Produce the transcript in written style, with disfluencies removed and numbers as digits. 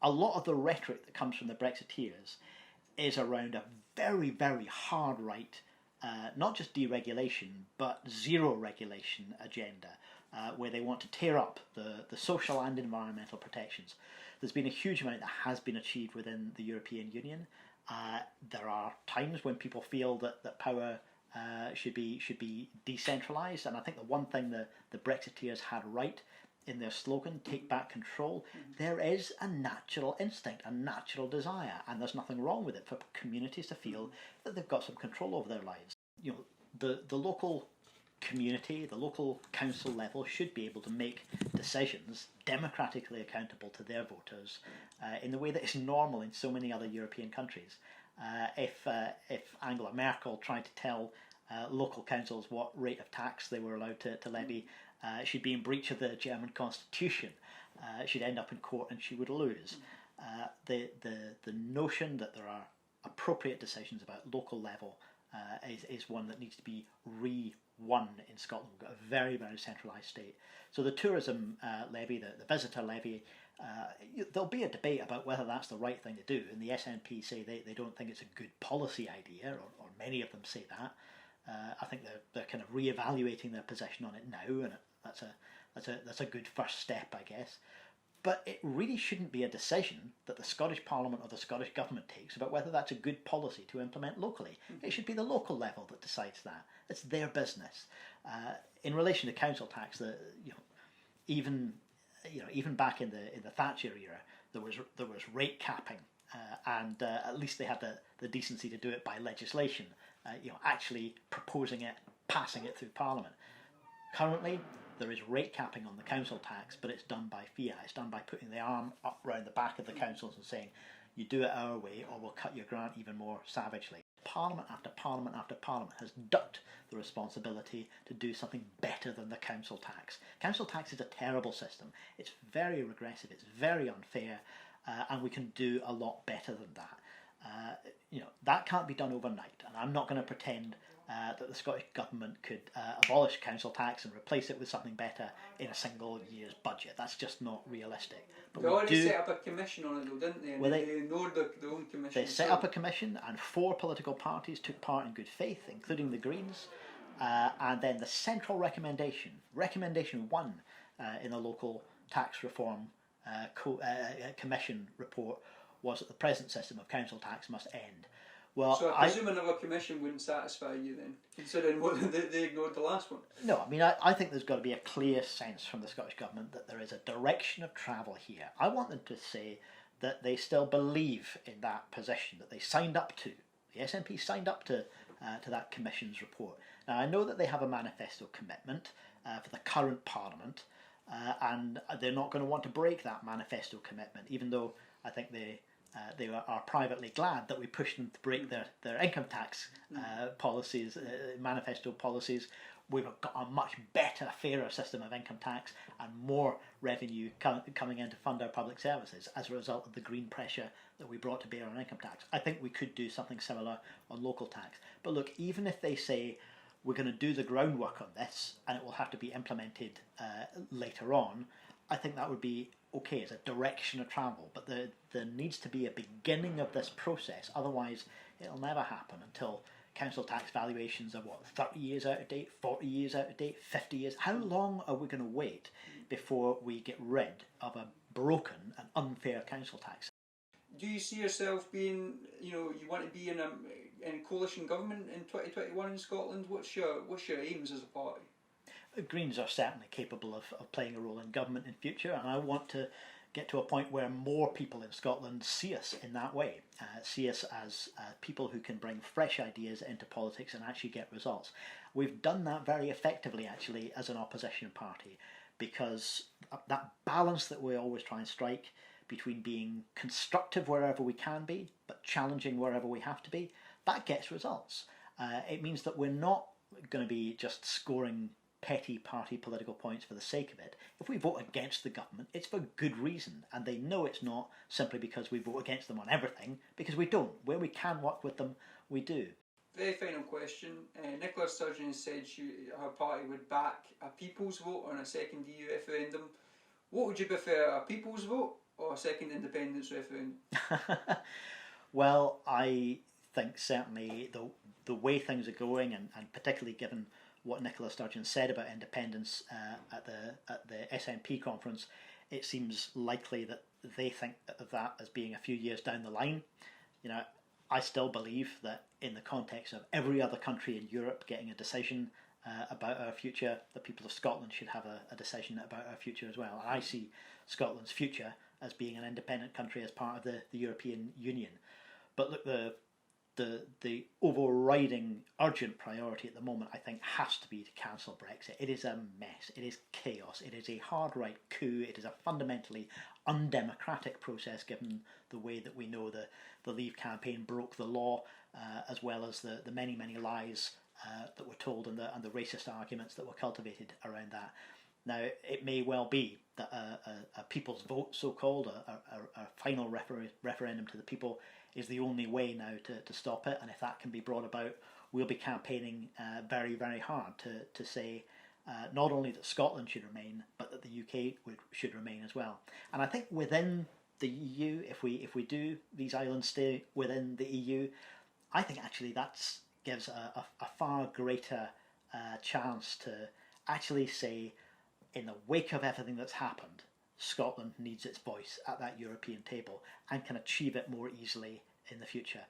a lot of the rhetoric that comes from the Brexiteers is around a very, very hard right, not just deregulation, but zero regulation agenda, where they want to tear up the social and environmental protections. There's been a huge amount that has been achieved within the European Union. There are times when people feel that power should be decentralised, and I think the one thing the Brexiteers had right in their slogan, "Take back control," there is a natural instinct, a natural desire, and there's nothing wrong with it for communities to feel that they've got some control over their lives. You know, the local community, the local council level should be able to make decisions democratically accountable to their voters in the way that is normal in so many other European countries. If Angela Merkel tried to tell local councils what rate of tax they were allowed to levy, she'd be in breach of the German constitution. She'd end up in court and she would lose. The notion that there are appropriate decisions about local level is one that needs to be re-won in Scotland. We've got a very, very centralised state. So the tourism levy, the visitor levy, there'll be a debate about whether that's the right thing to do, and the SNP say they don't think it's a good policy idea, or many of them say that. I think they're kind of re-evaluating their position on it now, and that's a good first step, I guess. But it really shouldn't be a decision that the Scottish Parliament or the Scottish Government takes about whether that's a good policy to implement locally. It should be the local level that decides that. It's their business. In relation to council tax, even back in the Thatcher era, there was rate capping, and at least they had the decency to do it by legislation. Actually proposing it, passing it through Parliament. Currently, there is rate capping on the council tax, but it's done by fiat. It's done by putting the arm up round the back of the councils and saying, you do it our way or we'll cut your grant even more savagely. Parliament after Parliament after Parliament has ducked the responsibility to do something better than the council tax. Council tax is a terrible system. It's very regressive, it's very unfair, and we can do a lot better than that. That can't be done overnight, and I'm not going to pretend that the Scottish Government could abolish council tax and replace it with something better in a single year's budget. That's just not realistic. But they already set up a commission on it though, didn't they? And they ignored their own commission. They set up a commission, and 4 political parties took part in good faith, including the Greens. And then the central recommendation 1 in the local tax reform commission report, was that the present system of council tax must end. Well, so I presume another commission wouldn't satisfy you then, considering what they ignored the last one. No, I mean, I think there's got to be a clear sense from the Scottish Government that there is a direction of travel here. I want them to say that they still believe in that position, that they signed up to. The SNP signed up to that Commission's report. Now, I know that they have a manifesto commitment for the current Parliament, and they're not going to want to break that manifesto commitment, even though I think they are privately glad that we pushed them to break their income tax policies, manifesto policies. We've got a much better, fairer system of income tax and more revenue coming in to fund our public services as a result of the green pressure that we brought to bear on income tax. I think we could do something similar on local tax. But look, even if they say we're going to do the groundwork on this and it will have to be implemented later on, I think that would be okay as a direction of travel, but there needs to be a beginning of this process. Otherwise, it'll never happen until council tax valuations are 30 years out of date, 40 years out of date, 50 years. How long are we going to wait before we get rid of a broken and unfair council tax? Do you see yourself being, you want to be in a coalition government in 2021 in Scotland? What's your aims as a party? Greens are certainly capable of playing a role in government in future, and I want to get to a point where more people in Scotland see us in that way, see us as people who can bring fresh ideas into politics and actually get results. We've done that very effectively, actually, as an opposition party, because that balance that we always try and strike between being constructive wherever we can be, but challenging wherever we have to be, that gets results. It means that we're not going to be just scoring petty party political points for the sake of it. If we vote against the government, it's for good reason, and they know it's not simply because we vote against them on everything, because we don't. Where we can work with them, we do. Very final question. Nicola Sturgeon said her party would back a people's vote on a second EU referendum. What would you prefer, a people's vote or a second independence referendum? Well, I think certainly the way things are going, and particularly given what Nicola Sturgeon said about independence at the SNP conference, it seems likely that they think of that as being a few years down the line. You know, I still believe that in the context of every other country in Europe getting a decision about our future, the people of Scotland should have a decision about our future as well. And I see Scotland's future as being an independent country as part of the European Union. But look, the overriding urgent priority at the moment, I think, has to be to cancel Brexit. It is a mess. It is chaos. It is a hard right coup. It is a fundamentally undemocratic process, given the way that we know the Leave campaign broke the law, as well as the many, many lies that were told and the racist arguments that were cultivated around that. Now, it may well be that a people's vote, so-called, a final referendum to the people, is the only way now to stop it. And if that can be brought about, we'll be campaigning very, very hard to say not only that Scotland should remain, but that the UK should remain as well. And I think within the EU, if we do these islands stay within the EU, I think actually that gives a far greater chance to actually say, in the wake of everything that's happened, Scotland needs its voice at that European table and can achieve it more easily in the future.